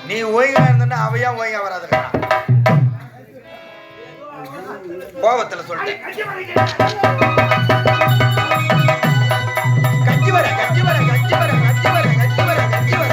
நீ ஓய்வா இருந்தா அவையா ஓய்வா வராதுக்கா. கோபத்துல சொல்லிட்டேன். கட்சி வர கட்சி வர கட்சி வர கட்சி வர கட்சி வர கட்சி வர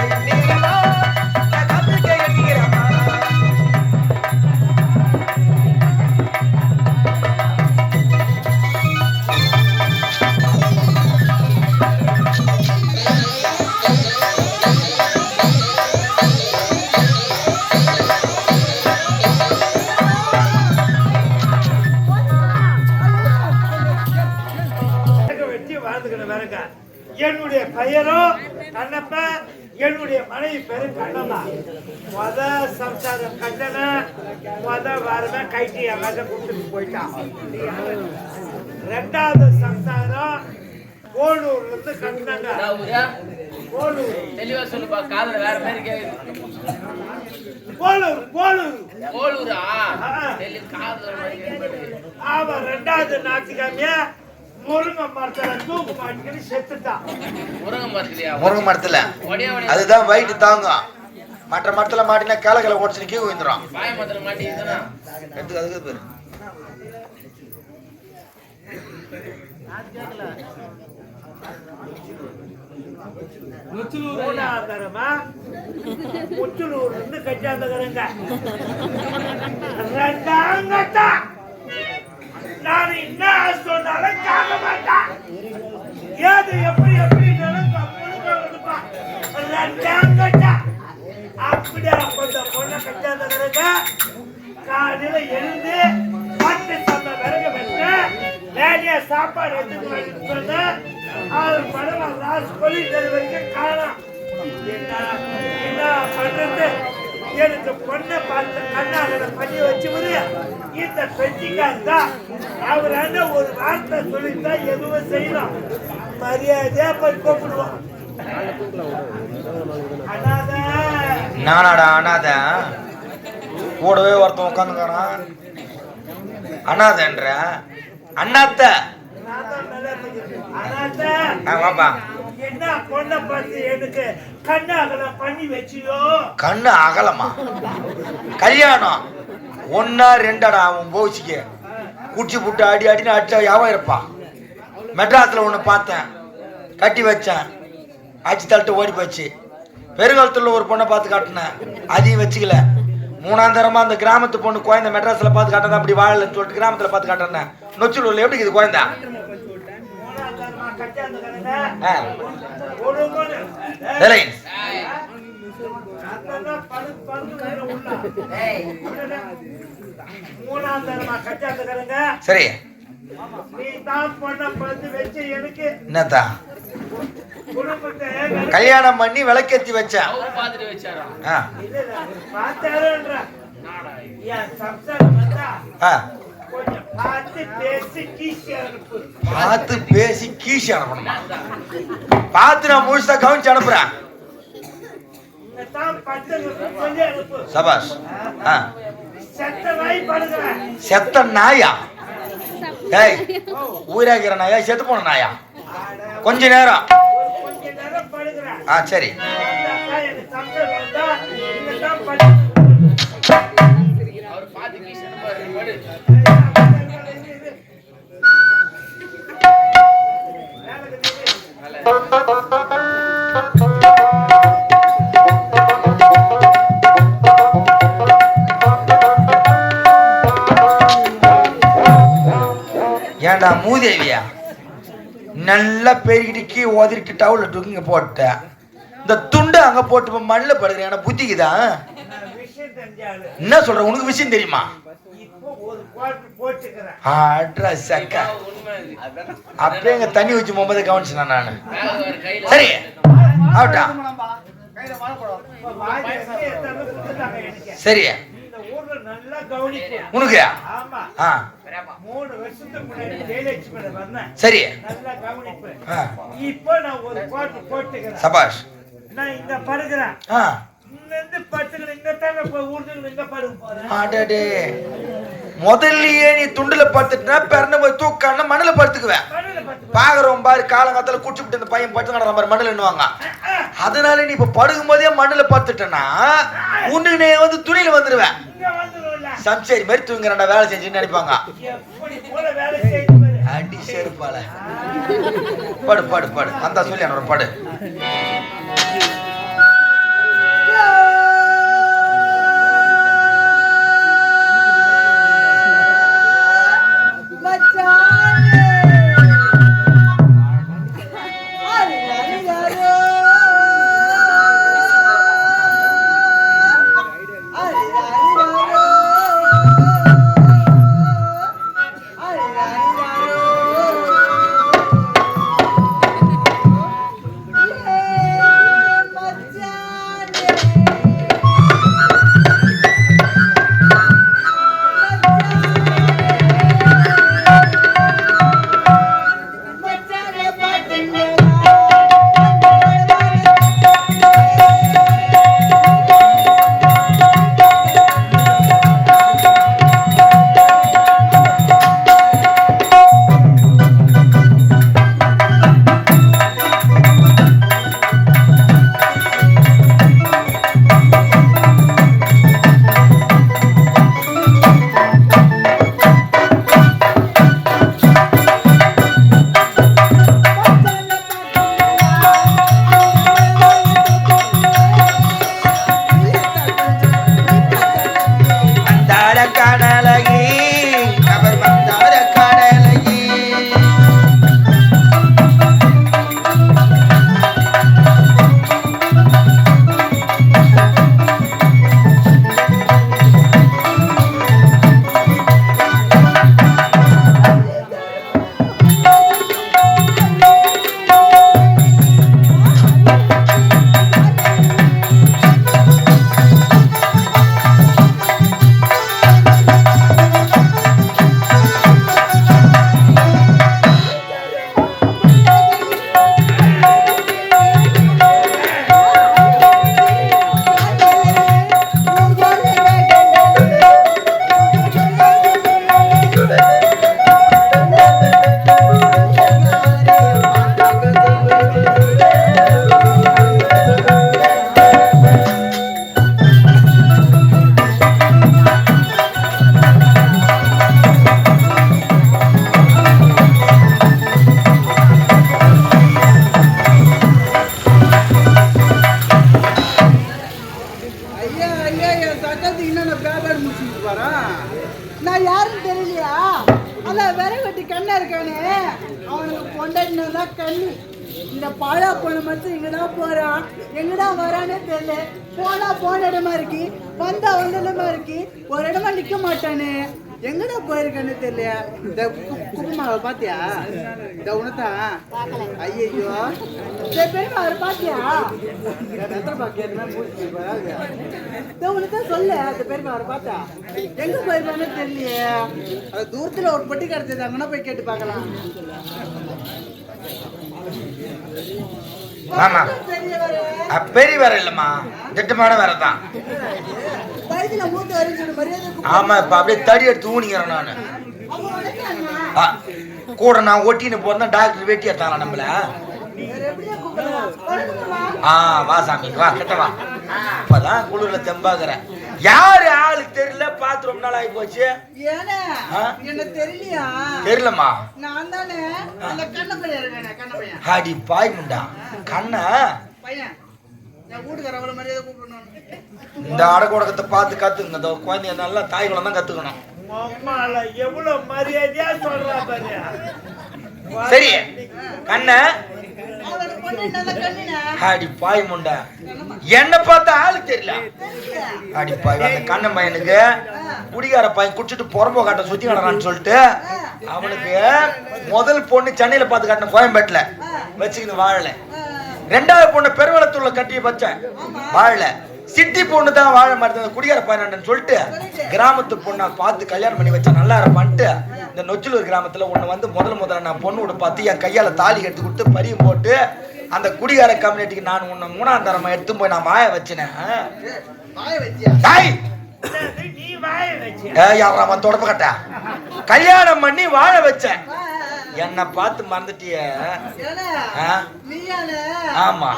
என்னுடைய பெயரும் கண்ணப்ப, என்னுடைய மனைவி பேரு கண்ணம்மா. மொத சம்சாரம் கண்ணனை மொத வாரமே கைட்டி எல்லாம் கொடுத்துட்டு போயிட்டான். ரெண்டாவது சம்சாரம் கோலூர்ல இருந்து கண்ணங்க. கோலூர் தெளிவா சொல்லுப்பா, காதுல வேற மாதிரி கேக்குது. கோலூர் கோலூர் கோலூரா? காதுல அவன் ரெண்டாவது ஞாயிற்றுக்கிழமைய முருங்கை மரத்துல தூக்கு மாட்டிக்கிட்டு செத்துட்டான். முருங்கை மரத்துல அதுதான் வயிற்று தாங்கும். மற்ற மரத்துல மாட்டினா காலகளை ஓடிச்சு கீழே விழுந்துடும். அதுக்கு பேரு முச்சலூர் இருந்து கச்சாந்துக்கிறேங்க. ரெண்டாங்கட்டா நான் என்ன சொன்னாலும் கேட்க மாட்டான். ஏது எப்படி எப்படி அப்படியே கொஞ்சம் பொண்ணை கட்டாத காலையில எழுந்து பட்டு சந்த விறகு வச்சு வேலையா சாப்பாடு எடுத்துட்டு சொன்ன அவர் படம் லாஸ்ட் சொல்லிட்டு வரைக்கும் காணும். என்ன பண்றது? எனக்கு பொண்ணை பார்த்து கண்ணாக பண்ணி வச்சு இந்த பெட்டிக்கார் தான் அவர் ஒரு வார்த்தை சொல்லித்தான் எதுவும் செய்யலாம். மரியாதையா போய் கூப்பிடுவோம். நானாடா அனாத கூடவே ஒருத்தன் உட்காந்துக்கிறான். அனாதன்ற அண்ணாத்த என்ன பொண்ணை பார்த்து எனக்கு கண்ணு அகலம் பண்ணி வச்சியோ? கண்ணு அகலமா? கல்யாணம் ஒன்னா ரெண்டாடா அவன் போச்சுக்க குச்சி புட்டு அடி அடின்னு அடிச்சா யாவம் இருப்பான். மெட்ராஸ்ல ஒண்ணு பார்த்தேன், கட்டி வச்சேன், அடிச்சு தள்ளிட்டு ஓடி போச்சு. பெருங்காலத்துல ஒரு பொண்ணை பார்த்து காட்டினேன், அதையும் வச்சுக்கல. மூணாந்தரமா அந்த கிராமத்து பொண்ணு குழந்தை மெட்ராஸ்ல பார்த்து காட்டினா அப்படி வாழலன்னு சொல்லிட்டு கிராமத்துல பார்த்து காட்டினேன். நொச்சலூர்ல எப்படி இது குழந்தை? சரி என்னத்தா கல்யாணம் பண்ணி விளக்கேத்தி வச்சேன். பார்த்து பேசி கீசி அனுப்பணுமா? பார்த்து நான் முழுசா கவனிச்சு அனுப்புறேன். சபாஷ். செத்த நாயா? ஏய் ஊராகிற நாயா செத்து போன நாயா? கொஞ்ச நேரம் சரி. ஏண்டா மூதேவியா நல்லா பெருகிட்டு கீ ஓதிட்டு டவுல தூக்கிங்க போட்ட இந்த துண்டு அங்க போட்டு மண்ணில் படுக்கிறேன். புத்திக்குதான் என்ன சொல்ற? உனக்கு விஷயம் தெரியுமா? அப்பே எங்க தண்ணி வச்சு போகும்போது கவனிச்சேன் நானு. சரி ஆகட்டா. சரி உனக்கு சரி சபாஷ். முதல்லயே நீ துண்டுல படுத்துட்டா பிறந்த போய் தூக்கான மண்ணுல படுத்துக்குவேன். பாக்குறோம் பாரு காலங்காலத்துல குடிச்சுட்டு இந்த பையன் படுத்து கடற மாதிரி மண்ணுல எண்ணுவாங்க. அதனால நீ இப்ப படுக்கும் போதே மண்ணுல படுத்துட்டனா உன்னுக்கு வந்து துணியில வந்துருவேன். இங்க வந்துரும்ல. சம்சேரி மாதிரி தூங்குறா வேலை செஞ்சுன்னு நினைப்பாங்க. எப்படி போல வேலை செய்து பாரு. அடி செருப்பால. படு படு படு. அந்த சொல்லி என்னோட படு. நான் யாருன்னு தெரியலையா? அல்ல விறகு வெட்டி கண்ணா இருக்கானே அவனுக்கு பொண்டாட்டினாதான் கண்ணு. இந்த பாழா போன மட்டும் எங்கதான் போறான் எங்கதான் வரானே தெரியல. போனா போன இடமா இருக்கு, வந்தா வந்த இடமா இருக்கு, ஒரு இடமா நிக்க மாட்டானே. எங்கடா போயிருக்கானு தெரியல. இந்த குப்பமாவை பாத்தியா? இந்த உனத்தா ஐயோ பெருமா அவர் பாத்தியா? உனத்தான் சொல்ல அந்த பெருமா அவர் பார்த்தா எங்க போயிருக்கானு தெரியலையே. அது தூரத்துல ஒரு பொட்டி கிடைச்சது, அங்கன்னா போய் கேட்டு பார்க்கலாம். ஆமா பெரிய வேற இல்லம்மா, திட்டமான வேற தான். ஆமா இப்ப அப்படியே தடி எடுத்து ஊனிக்கிறேன் நானு. கூட நான் ஒட்டின்னு போறேன், டாக்டர் வெட்டி எடுத்தாங்களா நம்மள. வா சாமி வா கிட்ட வா. இப்பதான் குளிர்ல தெம்பாக்குறேன். யாரு ஆளு தெரியல, பார்த்து ரொம்ப நாள் ஆகி போச்சு. தெரியலையா? தெரியலம்மா. நான் தானே அந்த கண்ண பையன் இருக்கேன். கண்ண பையன் ஹாடி பாய் முண்டா கண்ணா பையன். நான் வீட்டுக்கார அவ்வளவு மரியாதை கூப்பிடணும். இந்த அடக்கொடக்கத்தை பார்த்து கத்துங்க. இந்த குழந்தைய நல்லா தாய் குளம் தான் கத்துக்கணும். எவ்வளவு மரியாதையா சொல்றா பாரு. சரி கண்ண அடி பாய் முண்டா என்ன பார்த்தா ஆளு தெரியல. அடி பாய் அந்த கண்ண பையனுக்கு குடிகார பையன் குடிச்சிட்டு புறம்போ காட்ட சுத்தி கிடறான்னு சொல்லிட்டு அவனுக்கு முதல் பொண்ணு சென்னையில பார்த்து காட்டின கோயம்பேட்டில் வச்சுக்கின்னு வாழல. ரெண்டாவது பொண்ணு பெருவளத்தூர்ல கட்டி வச்சேன் வாழல. சிட்டி பொண்ணு தான் வாழ மாதிரி குடிகார பையன் சொல்லிட்டு கிராமத்து பொண்ணை பார்த்து கல்யாணம் பண்ணி வச்சா நல்லா இருப்பான்ட்டு இந்த நொச்சிலூர் கிராமத்துல ஒண்ணு வந்து முதல்ல நான் பொண்ணு விட பார்த்து என் கையால தாலி கட்டி கொடுத்து பரியும் போட்டு அந்த குடிகார கம்யூனிட்டிக்கு நான் உன்னை 3ஆம் தரமா எடுத்து போய் நான் வாய வச்சினேன். தொடப்ப கட்ட கல்யாணம் பண்ணி வாழ வச்சேன். என்ன பார்த்து மறந்துட்டிய? ஆமா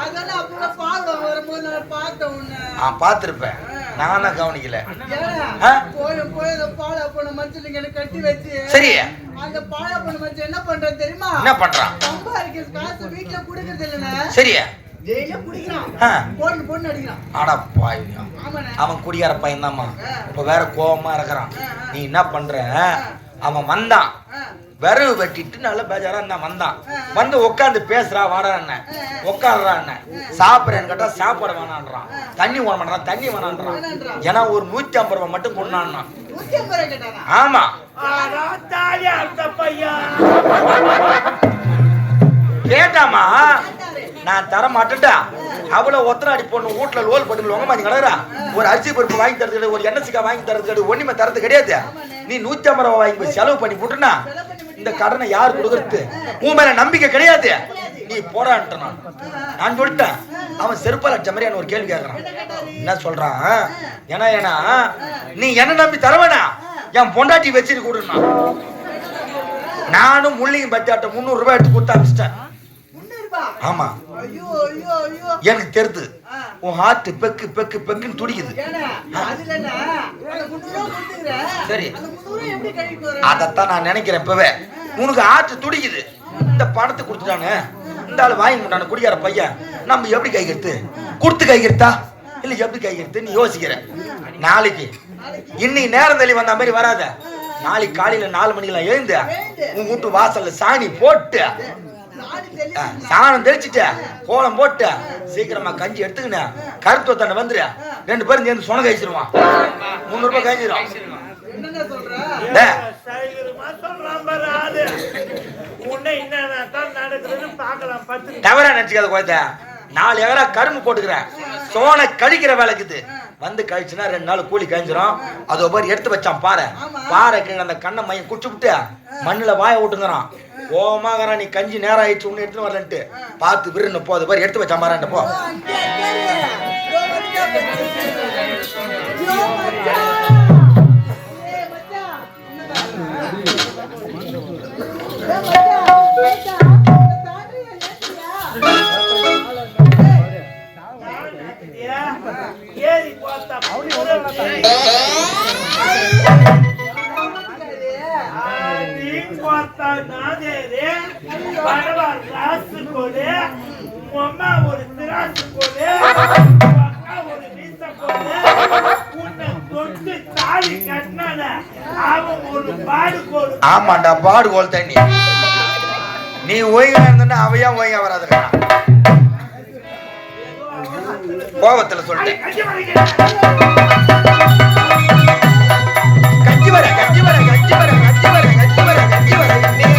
பாத்திருப்பேன். நான் தான் கவனிக்கல. போய் அந்த பாழா போன மனுஷன் இங்க கட்டி வச்சு சரி அந்த பாழா போன மனுஷன் என்ன பண்றான் தெரியுமா? என்ன பண்றான்? சம்பாதிக்கிற காசு வீட்டுல குடுக்கறது இல்லைன்னா சரி அவன் குடியார பையன் தான்மா. இப்ப வேற கோபமா இருக்கிறான். நீ என்ன பண்ற? அவன் வந்தான், விரவு வெட்டிட்டு நல்ல பேஜாரா இருந்தான். வந்தான், வந்து உட்காந்து பேசுறா, வாடா என்ன உட்காடுறா என்ன சாப்பிட்றேன்னு கேட்டா சாப்பாடு வேணான்றான், தண்ணி ஓட மாட்டான், தண்ணி வேணான்றான். ஏன்னா ஒரு 150 ரூபாய் மட்டும் கொண்டான்னா. ஆமா கேட்டாமா, நான் தர மாட்டேன்டா. அவ்வளவு ஒத்தனாடி பொண்ணு வீட்டுல லோல் போட்டு உங்க மாதிரி கிடக்குறா. ஒரு அரிசி பருப்பு வாங்கி தரது கிடையாது, ஒரு எண்ணெய் சிக்கா வாங்கி தரது கிடையாது, ஒண்ணுமே தரது கிடையாது. நீ 150 ரூபாய் வாங்கி போய் செலவு பண்ணி போட்டுனா இந்த கடனை யாரு கொடுக்கறது? உன் மேல நம்பிக்கை கிடையாது, நீ போடான்ட்டு நான் சொல்லிட்டேன். அவன் செருப்பால் அடிச்ச மாதிரி ஒரு கேள்வி கேட்கறான். என்ன சொல்றான்? ஏன்னா நீ என்ன நம்பி தரவேனா, என் பொண்டாட்டி வச்சுட்டு கொடுனா. நானும் முள்ளியும் பச்சாட்ட 300 ரூபாய் எடுத்து கொடுத்து அனுப்பிச்சிட்டேன். ஆமா எனக்கு தெரியுது, உன் ஹார்ட் பெக்கு பெக்கு பெக்குன்னு துடிக்குது. சரி அதத்தான் நான் நினைக்கிறேன். இப்பவே உனக்கு ஹார்ட் துடிக்குது. இந்த பணத்தை கொடுத்துட்டானே, இந்த ஆள் வாங்கி கொண்டான குடியார பையன், நம்ம எப்படி கைகிறது? கொடுத்து கைகிறதா இல்ல எப்படி கைகிறது நீ யோசிக்கிற. நாளைக்கு இன்னைக்கு நேரம் தள்ளி வந்த மாதிரி வராத. நாளைக்கு காலையில 4 மணிக்கெல்லாம் எழுந்து உன் வீட்டு வாசல்ல சாணி போட்டு சாணம் தெளிச்சுட்டு கோலம் போட்டு சீக்கிரமா கஞ்சி எடுத்துக்கின கருத்து தண்ணி வந்துரு. 2 பேரும் சேர்ந்து சொன்ன கழிச்சிருவான். 300 ரூபாய் கழிச்சிரும். தவறா நினைச்சுக்காத குழந்தை. 4 ஏக்கரா கரும்பு போட்டுக்கிறேன், சோனை கழிக்கிற வேலைக்குது. வந்து கழிச்சுனா 2 நாள் கூலி கழிஞ்சிரும். அது ஒரு எடுத்து வச்சான் பாரு. பாறைக்கு அந்த கண்ணை மையம் குடிச்சு விட்டு மண்ணுல வாய விட்டுங்கிறான். ஓமாகரா நீ கஞ்சி நேரம் ஆயிடுச்சு ஒண்ணு எடுத்துன்னு வரலன்ட்டு பார்த்து விருன்னு போது பாரு எடுத்து வச்சான் பாரு. போ ஒரு திராசு போடு, ஒரு மீச போடு, உன்னை தொட்டு தாலி கட்டினால அவன் ஒரு பாடு கோடு. ஆமாண்டா பாடு கோல் தண்ணி. நீ ஓய்வா இருந்தா அவையா ஓய்வா வராதுக்கா. கோபத்துல சொல்லிட்டேன். கஞ்சி வர கஞ்சி வர கஞ்சி வர கஞ்சி வர கஞ்சி வர கஞ்சி வர கஞ்சி வர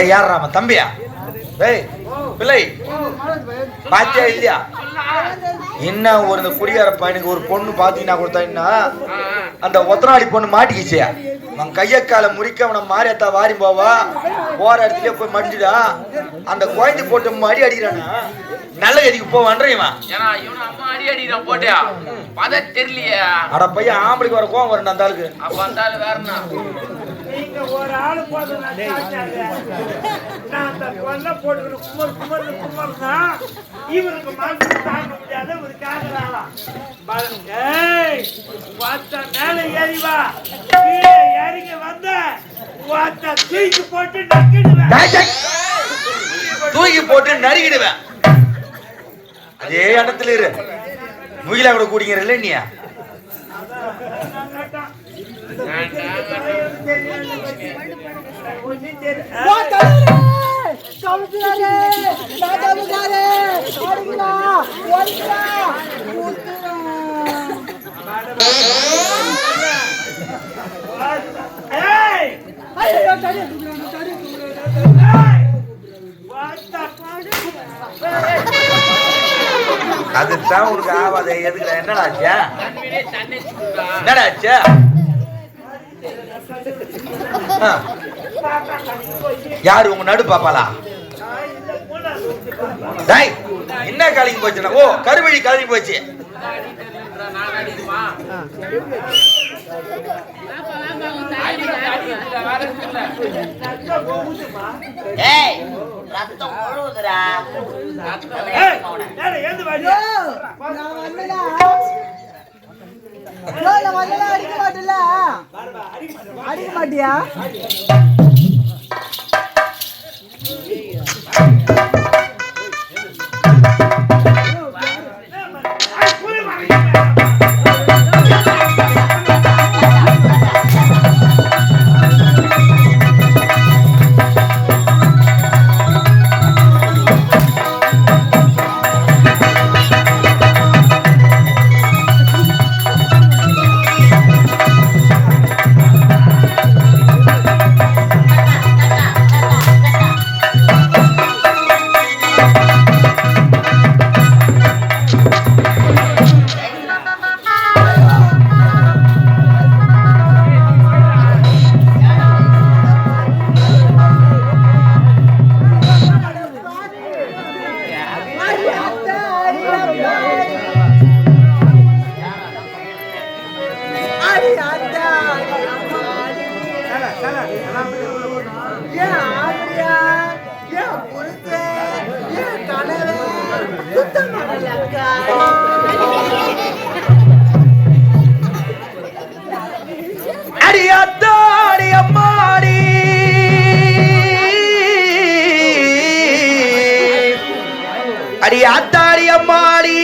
யாராம தம்பியா? டேய் பிள்ளை பாத்தியா இல்லையா? என்ன ஒரு குடியார பையனுக்கு ஒரு பொண்ணு பாத்தீங்கன்னா கொடுத்தா அந்த ஒத்தனாடி பொண்ணு மாட்டிக்கிச்சு. அவன் கையக்கால முறிக்க அவனை மாறியத்தா வாரி போவா போற இடத்துல போய் மடிஞ்சுடா. அந்த குழந்தை போட்டு மடி அடிக்கிறானா நல்ல கதிக்கு போவான்ற இவன். ஏன்னா இவன் அம்மா அடி அடிக்கிறான் போட்டியா பத தெரியலையே. அட பையன் ஆம்பளைக்கு வர கோவம் வரணும் அந்த ஆளுக்கு. அப்ப அந்த ஆளு வேறனா நீங்க ஒரு ஆளு போது நான் அந்த கொல்ல போட்டு குமர்னா இவருக்கு மனசு தாங்க முடியாத ஒரு காரணம். மேல ஏறிவா கீழே இறங்கி வந்த தூக்கி போட்டு நக்கிடுவேன். தூக்கி போட்டு நறுக்கிடுவேன். அதே இடத்துல இரு. முகிலா கூட கூடிங்கிறல்ல நீ. அதுதான் உனக்கு ஆவாத எதுக்கு என்னடா ஆச்சு தன்மையிலே தன்னை சுடுறா. என்னடா ஆச்சு யாரு உங்க நடு பாப்பாளா டேய் என்ன கலங்கி போச்சுன்னா ஓ கருவழி கலங்கி போச்சு அடி தெரியலன்றா, நான் அடிக்குமா? அடிக்கிறா, வேற இருக்குல்ல. ஏய் ரத்தம் முழுகுதுடா. ஐயோ, நான் வந்தேனா? ஐயோ, நான் வந்தேனா அடிக்க மாட்டேல? அடிக்க மாட்டியா? அடியாத்தாடி அம்மாடி அடியாத்தாடி அம்மாடி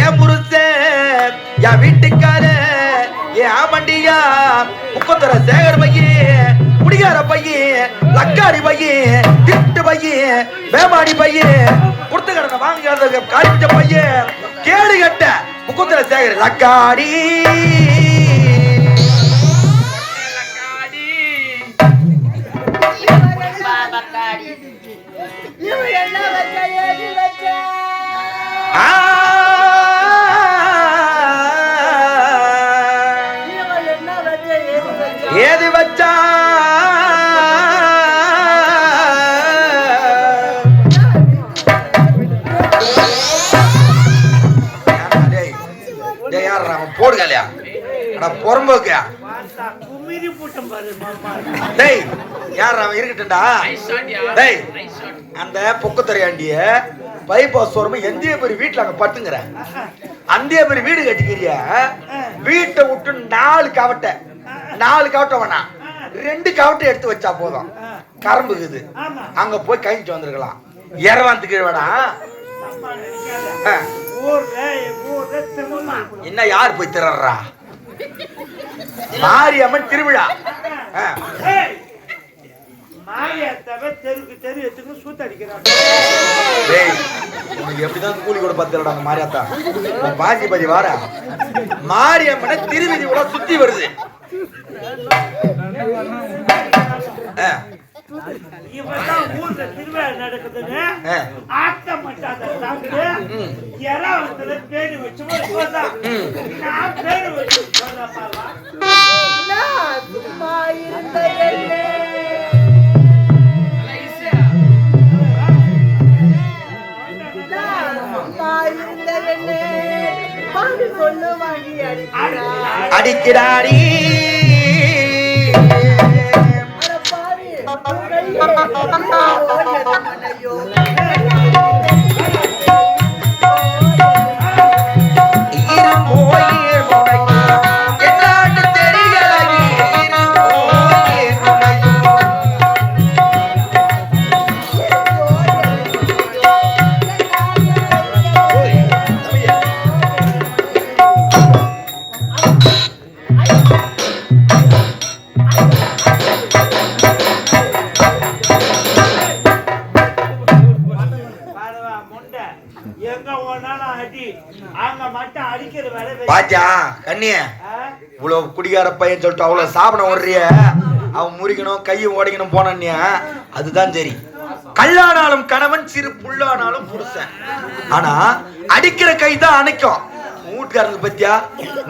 என் புருஷன் என் வீட்டுக்கார என் ஆமண்டியா முக்கத்தர சேகர் பையன் குடிகார பையன் லக்காடி பையன் திட்டு பையன் வேமாடி பையன் கொடுத்து கடனை வாங்க காரிச்ச பையன் கேடு கட்ட முக்கத்தர சேகர் லக்காடி பக்காடி இவன் என்ன வச்சா ஏது வச்சா இவன் என்ன வச்சா ஏது வச்சா ஏது வச்சா போடுகலையா பொறம்போக்கியா குமிரி போட்டம் பாரு டேய் யார் அவன் இருக்கட்டும்டா நைஸ் ஷாட்யா. டேய் நைஸ் ஷாட். அந்த பொக்குத்தரையாண்டிய பைபாஸ் ஓரமா எந்திய பேர் வீட்டுல அங்க பட்டுங்கிற அந்த பேர் வீடு கட்டிக்கிறிய வீட்டை விட்டு 4 கவட்டை 4 கவட்டை வேணா 2 கவட்டை எடுத்து வச்சா போதும் கரம்புக்குது அங்க போய் கழிஞ்சிட்டு வந்திருக்கலாம் இரவாந்துக்கு வேணா என்ன யார் போய் திறறா மாரியம்மன் திருவிழா எப்படிதான் கூலி கூட பத்திரடா மாரியாத்தா பாஜி பதி வார மாரியம்மனை திருவிதி கூட சுத்தி வருது ஊர்ல திருவிழா நடக்குதுன்னு ஆட்டம் மாட்டாத பேரு வச்சு நான் பேரு வச்சு சும்மா இருந்த எல்லே ஈஸியா. சும்மா இருந்த எல்லே பாடி சொல்லு வாங்கி அடிக்கிறாடி பாச்சா கண்ணிய இவ்வளவு குடிகார பையன் சொல்லிட்டு அவ்வளவு சாப்பிட ஓடுறிய அவன் முறிக்கணும் கையை ஓடிக்கணும் போனியா அதுதான் சரி கல்லானாலும் கணவன், சிறு புல்லானாலும் புருஷன். ஆனா அடிக்கிற கை தான் அணைக்கும். வீட்டுக்காரங்க பத்தியா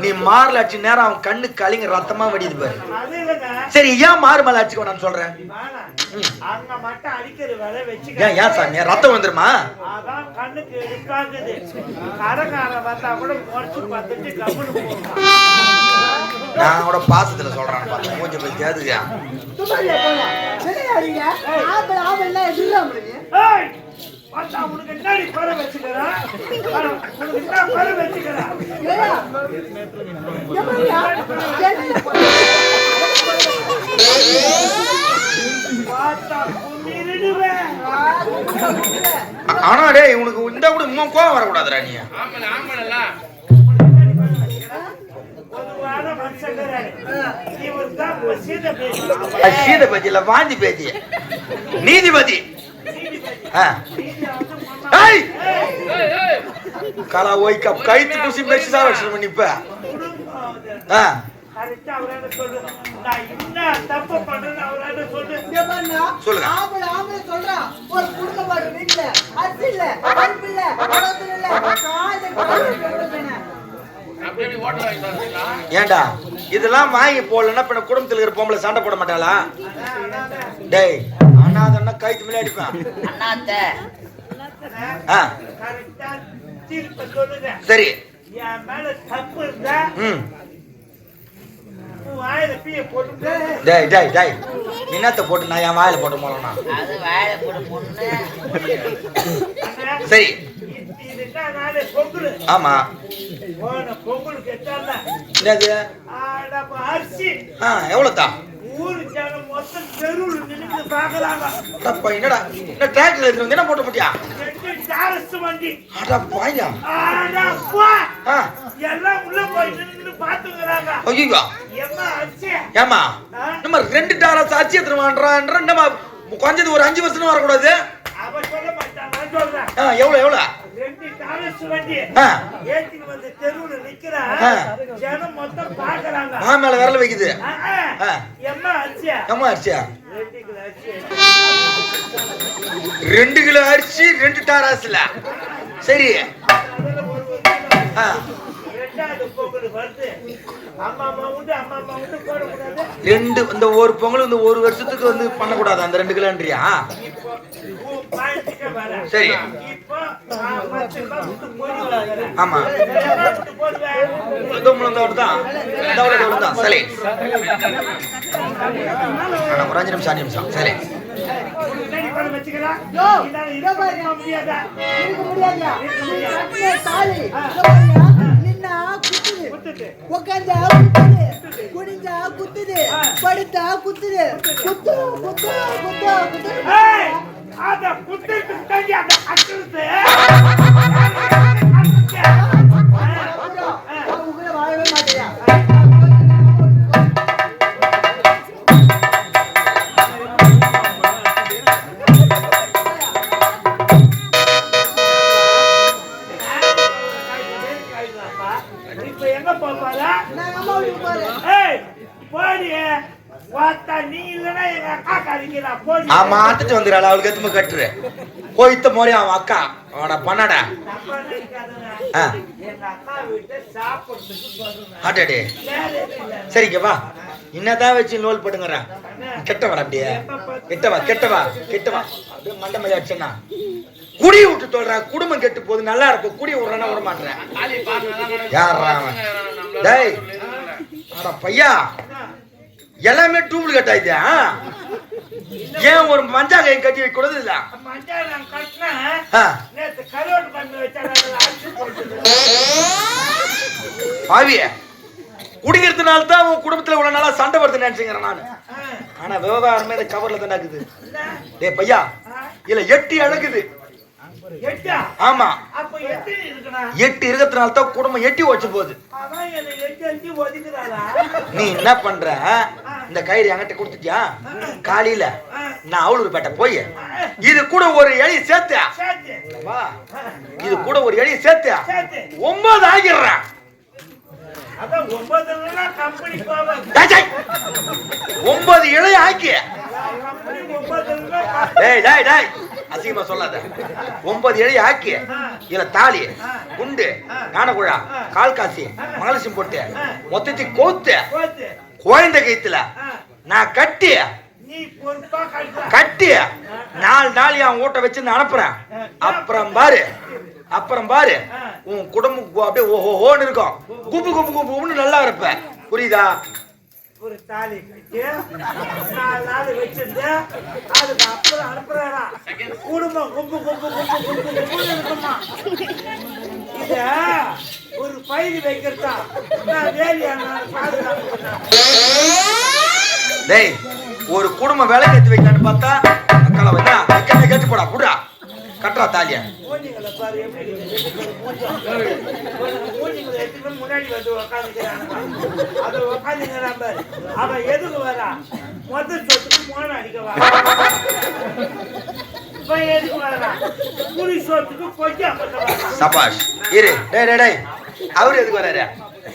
நீ மாறல அடிச்சு நேரம் அவன் கண்ணு கலிங்க ரத்தமா வடியுது பாரு. சரி ஏன் மாறு மேல அடிச்சுக்கோ நான் சொல்றேன். ஏன் சாமி ரத்தம் வந்துருமா? நான் கூட பாசத்துல சொல்றேன் பார்த்தேன் கொஞ்சம் பத்தி அதுக்கு உனக்கு என்னடி பர வச்சுக்கிறா? உனக்கு என்ன பர வச்சுக்கிறா? ஆனா டேய் உனக்கு இந்த கூட இன்னும் கோவம் வரக்கூடாதுடா நீ. சீதபதி இல்ல வாந்தி பேதி நீதிபதி. காலா ஓய்க்க கைத்து பூசி மெச்சு சாவடிச்சு பண்ணிப்ப. சொல்லுங்க. ஏண்டா இதெல்லாம் வாங்கி போடலன்னா பின்ன குடும்பத்தில் இருக்கிற பொம்பளை சண்டை போட மாட்டாளா? டேய் அண்ணாதன்னா கைத்து மேலே அடிப்பேன். சரி என்னத்த போட்டு நான் என் வாயில போட்டு போலனா? சரி ஆமா எவ்வளவுதான் என்னடா டிராக்டர் எடுத்து என்ன போட்டு போட்டியா? ஏமா நம்ம 2 டாலர்ஸ் அரிசி எடுத்துருவான்ற நம்ம கொஞ்சது ஒரு 5 வருஷம் வரக்கூடாது. எவ்வளவு எவ்வளவு? 2 டாலர்ஸ் வண்டி ஏத்திட்டு வந்து தெருவுல நிக்கிறா. ஜனம் மொத்தம் பாக்குறாங்க. மேல விரல வைக்குது. எம்மா அரிசியா? எம்மா அரிசியா? 2 கிலோ அரிசி 2 டாலர்ஸ்ல. சரி ரெண்டு இந்த ஒரு பொங்கல் இந்த ஒரு வருஷத்துக்கு வந்து பண்ணக்கூடாது அந்த 2 கிலோன்றியா? சரி ஆமா தான் சரி ஒரு 5 நிமிஷம் 5 நிமிஷம் சரி உட்காந்தா குத்துது, குனிஞ்சா குத்துது, படுத்தா குத்துது, குத்து குத்து குத்து குத்து. அத குத்துட்டு தண்ணி அத அச்சுது. அவங்க வாழவே மாட்டியா? மாத்துட்டு வந்துடுறாள் அவளுக்கு எத்துமே கட்டுரு போய்த்த மோரி அவன் அக்கா அவன பண்ணாடா. ஆட்டாடே சரிங்க வா என்னதான் வச்சு நோல் போட்டுங்கிறா. கெட்டவா அப்படியே கெட்டவா கெட்டவா கெட்டவா அப்படியே மண்டை மாதிரி அடிச்சா குடி விட்டு சொல்ற குடும்பம் கெட்டு போகுது நல்லா இருக்கும். குடி விடுறா விட மாட்டேன். யாரா டேய் அட பையா எல்லாமே டூப்ளிகேட் ஆயிட்டா? ஏன் ஒரு மஞ்சா கை கட்டி வைக்க கூடாது? இல்ல பாவிய குடிக்கிறதுனால தான் உன் குடும்பத்துல இவ்வளவு நாளா சண்டை வருது நினைச்சுக்கிறேன் நானு. ஆனா விவகாரமே இந்த கவர்ல தான் இருக்குது. டே பையா இல்ல 8 அழகுது. ஆமா 8 இருக்கிறதுனால தான் குடும்பம் 8 வச்சு போகுது. நீ என்ன பண்ற? இந்த கயிறு என்கிட்ட கொடுத்துட்டியா? காலையில நான் அவளூர்பேட்டை போய் இது கூட ஒரு எலி சேர்த்து இது கூட ஒரு எலி சேர்த்து 9 ஆகிடுறேன். 9 இலைய ஆக்கி டேய் டேய் டேய் அசிங்கமா சொல்லாத. 9 இழை ஆக்கி இதுல தாலி குண்டு ஞானகுழா கால் காசி மங்களசியம் போட்டு மொத்தத்தை கோத்து குழந்தை கைத்துல நான் கட்டி 4 நாள் என் ஊட்ட வச்சு அனுப்புறேன். அப்புறம் பாரு உன் குடும்பம் அப்படியே ஓஹோன்னு இருக்கும். குப்பு குப்பு குப்புன்னு நல்லா இருப்ப. புரியுதா? ஒரு தாலி கட்டி 4 நாள் வச்சிருந்து அதுக்கு அப்புறம் அனுப்புறாரா குடும்பம் கும்பு கும்பு கும்பு கும்பு கும்புன்னு இருக்குமா? இத ஒரு பயிர் வைக்கிறதா நான் வேலையான பாதுகாப்பு. டேய் ஒரு குடும்பம் வேலை கட்டி வைக்கலான்னு பார்த்தா அக்கால வந்தா வைக்கவே கேட்டு போடா புடா கட்டுறா தாலிய. மூஞ்சிங்களை பாரு எப்படி மூஞ்சிங்களை எடுத்து முன்னாடி வந்து உக்காந்துக்கிறாங்க. அதை உக்காந்துக்கிறான் பாரு. அவன் எதுக்கு வரா? முதல் சொத்துக்கு மோன அடிக்க வரா. இவன் எதுக்கு வரா? புளி சொத்துக்கு கொஞ்சம் அப்பத்த வரா. சபாஷ் இரு. டேய் டேய் டேய் அவரு எதுக்கு வராரு?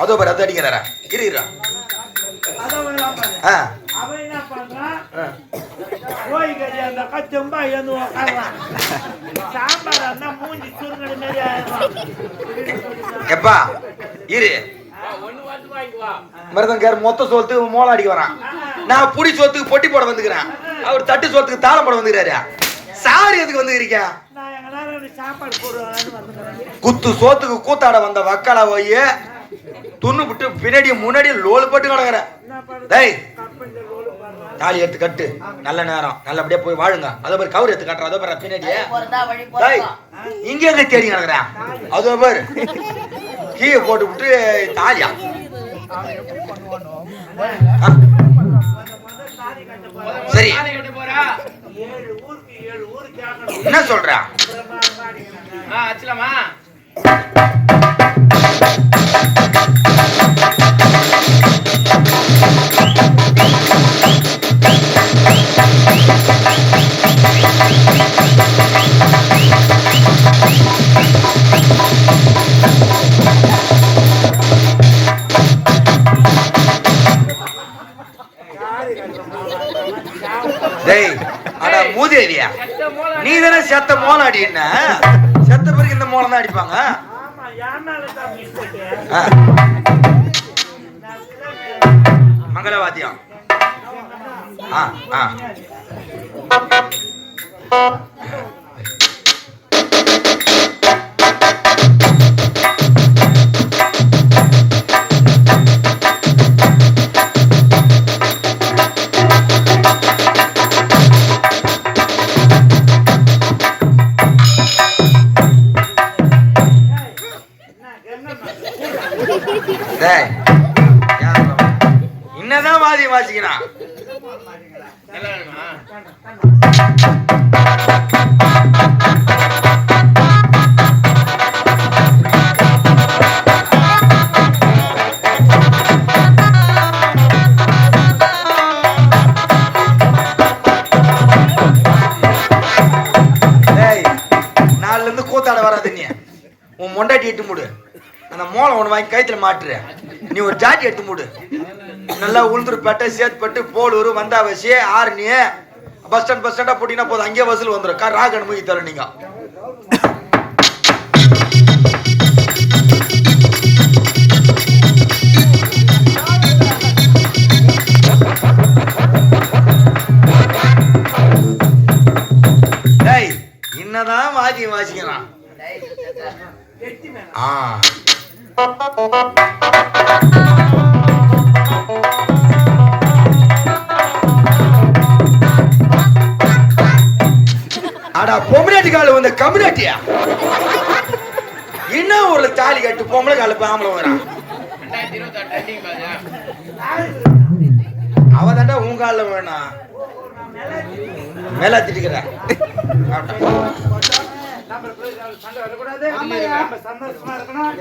அதோ பாரு அது அடிக்கிறாரா? இரு அவன் என்ன பண்றான்? கோழி கறி அந்த கச்சம்பா எழுந்து உக்காடுறான். சாம்பார் அந்த மூஞ்சி சுருங்கடி மாரி ஆயிடுறான். எப்பா இரு. மருதங்கார் மொத்த சோத்துக்கு மோளம் அடிக்க வரான். நான் புடி சோத்துக்கு பொட்டி போட வந்துக்கிறேன். அவர் தட்டு சோத்துக்கு தாளம் போட வந்துக்கிறாரு. சாரி எதுக்கு வந்துக்கிறீங்க? நான் எங்க நேரம் சாப்பாடு போடுவான்னு வந்துக்கிறேன். குத்து சோத்துக்கு கூத்தாட வந்த வக்கால போய் துண்ணு விட்டு பின்னாடி முன்னாடி லோல் போட்டு கிடக்குற. டேய் தாலி எடுத்து கட்டு. நல்ல நேரம் நல்லபடியா போய் வாழுங்க. அதோ பேர் கவுர் எடுத்து கட்டுற. அதோ பேர் பின்னாடி இங்க எங்க தேடி கிடக்குறேன். அதோ பேர் கீழே போட்டு விட்டு தாலியா சரி என்ன சொல்ற? அச்சலாமா டேய் அட மூதேவியா நீ தானே செத்த மோளம் அடின்னா செத்த பிறகு இந்த மோளம் தான் அடிப்பாங்க. மங்களவாத்தியம். என்னதான் வாதி வாசிக்கிறான்? நாலுல இருந்து கூத்தாட வராது. நீ உன் மொண்டாட்டி எட்டு மூடு. அந்த மோளம் ஒன்று வாங்கி கைத்துல மாட்டுற. நீ ஒரு ஜாட்டி எடுத்து மூடு. நல்லா உளுந்துருப்பேட்டை சேத்துப்பட்டு போலூர் வந்தாவசி ஆரணி பஸ் ஸ்டாண்டா போட்டீங்கன்னா போதும். அங்கேயே வசூல் வந்துடும். ராக அனுமதி தர நீங்க. என்னதான் வாசி வாசிக்கிறான்? அடா பொம்பளாட்டி கால வந்த கம்யூனிட்டியா என்ன ஒரு தாலி கட்டு பொம்பளை கால ஆம்பளை வரான். அவ தாண்டா உன் கால வேணாம் மேல திட்டுக்கிற. சந்தோஷமா இருக்கணும்.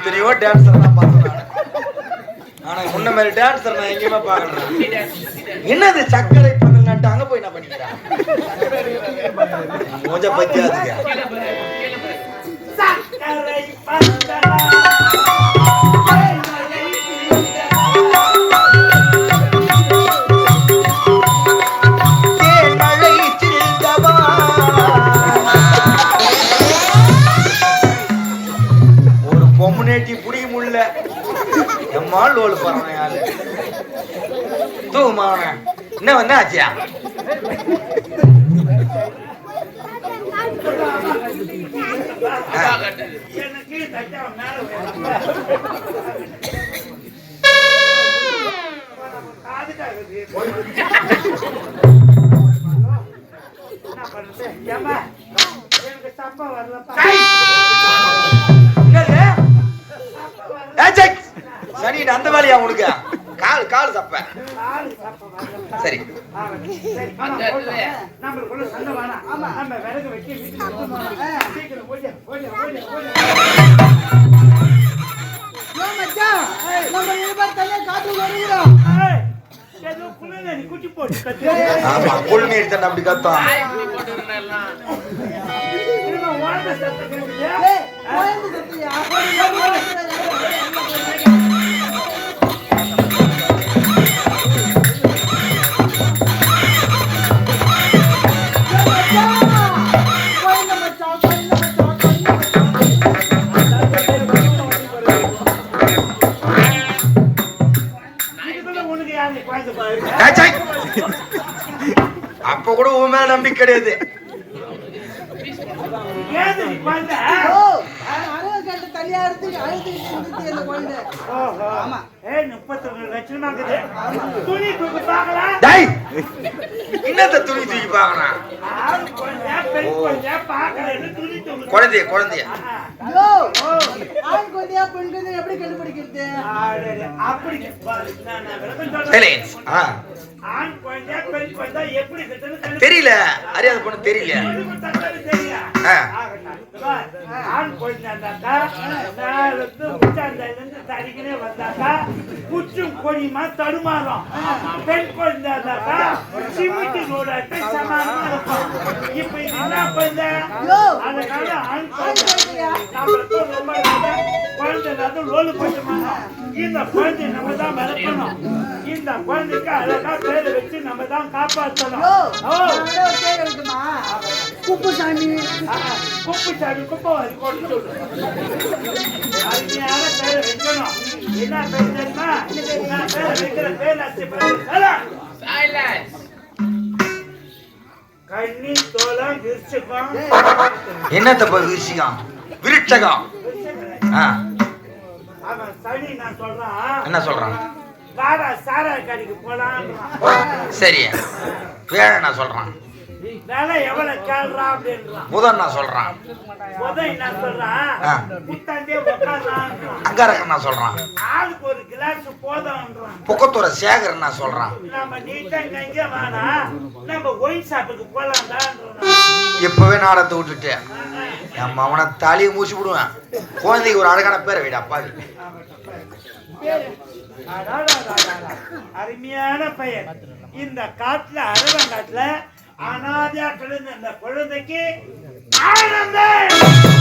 எத்தனையோ டான்ஸர் தான் பார்த்தேன். ஆனா முன்ன மாதிரி டான்ஸர் நான் எங்கேயுமே பார்க்கல. என்னது சக்கரை பந்தல் நட்டு அங்க போய் என்ன பண்ணிக்கிறேன்? மோஜ பத்தியாதுங்க. சக்கரை பந்தலா பொம்முனேட்டி புடிக்க முடியல. எம்மா லோல் போறேன் யாரு தூமான என்ன வந்தா ஆச்சியா? எனக்கு தட்டா மேல என்ன பண்ணுறது? ஏமா எனக்கு தப்பா வரலப்பா. சரி அந்த வேலையா உனக்கு? கால் கால் தப்ப. சரி நம்மளுக்குள்ள சண்டை வேணாம். நம்ம விறகு வெட்டி சீக்கிரம் ஓடியா ஓடியா ஓடியா ஓடியா. நம்ம இருபது தனியா காட்டு வருகிறோம். ஏதோ புள்ளை நீ குட்டி போட்டு கத்து. ஆமா புல் நீர் தண்ணி அப்படி கத்தோம். இன்னும் வாழ்ந்த சத்தம் கேக்குது. கோயந்து சத்தியா அப்ப கூட உன் மேல நம்பிக்கை கிடையாது. தனியா இருந்து அழுது அந்த குழந்தை. ஆமா 31 லட்சம் துணி தூக்கி பார்க்கலாம். என்னத்த துணி தூக்கி பார்க்கலாம்? குழந்தைய குழந்தைய ஆண் குழந்தையா பெண் குழந்தையா எப்படி கண்டுபிடிக்கிறது? ஆண் குழந்தையா பெண் குழந்தையா எப்படி தெரியல. அறியாத பொண்ணு தெரியல. ஆண் குழந்தைந்தாக்கா உச்சாந்திலிருந்து தடிக்கினே வந்தாக்கா குச்சும் கொடியுமா தடுமாறும். பெண் குழந்தைந்தாக்கா சிமிட்டி ரோடாட்டு சமானமா இருக்கும். இப்ப இது என்ன குழந்தை? அதனால ஆண் குழந்தை நம்மளுக்கு ரொம்ப குழந்தை லோலு போட்டுமாங்க. இந்த குழந்தைய நம்ம தான் வளர்க்கணும். இந்த குழந்தைக்கு அழகா பேரை வச்சு நம்ம தான் காப்பாற்றணும். குப்புசாமி குப்புசாமி குப்பவாதி கொண்டு சொல்லு. அருமையான பேரை வைக்கணும். என்ன பேர் தெரியுமா? நான் பேரை வைக்கிற பேர் கண்ணி தோலம் விருச்சகம். என்னத்த விருச்சிகம்? விருட்சகம். அவன் சனி நான் சொல்றான். என்ன சொல்றான்? காடா சாரா கடைக்கு போலாம். சரி வேற என்ன சொல்றான்? வேலை எவ்வளவு கேள்றா அப்படின்றான். புதன் நான் சொல்றான். புதன் என்ன சொல்றான்? புத்தாண்டே உட்கார்றான். அங்காரக்க நான் சொல்றான். ஆளுக்கு ஒரு கிளாஸ் போதும்ன்றான். புக்கத்தூர சேகர் நான் சொல்றான். நம்ம நீட்டா எங்க வேணா நம்ம ஒயின் ஷாப்புக்கு போலாம்டான்றான். இப்பவே நாடத்தை விட்டுட்டு நம்ம அவனை தலையை மூச்சு விடுவேன். குழந்தைக்கு ஒரு அழகான பேரை விட அப்பாவி. அருமையான பெயர். இந்த காட்டுல அரவங்காட்டுல அனாதையா கிடந்த இந்த குழந்தைக்கு ஆனந்தம்.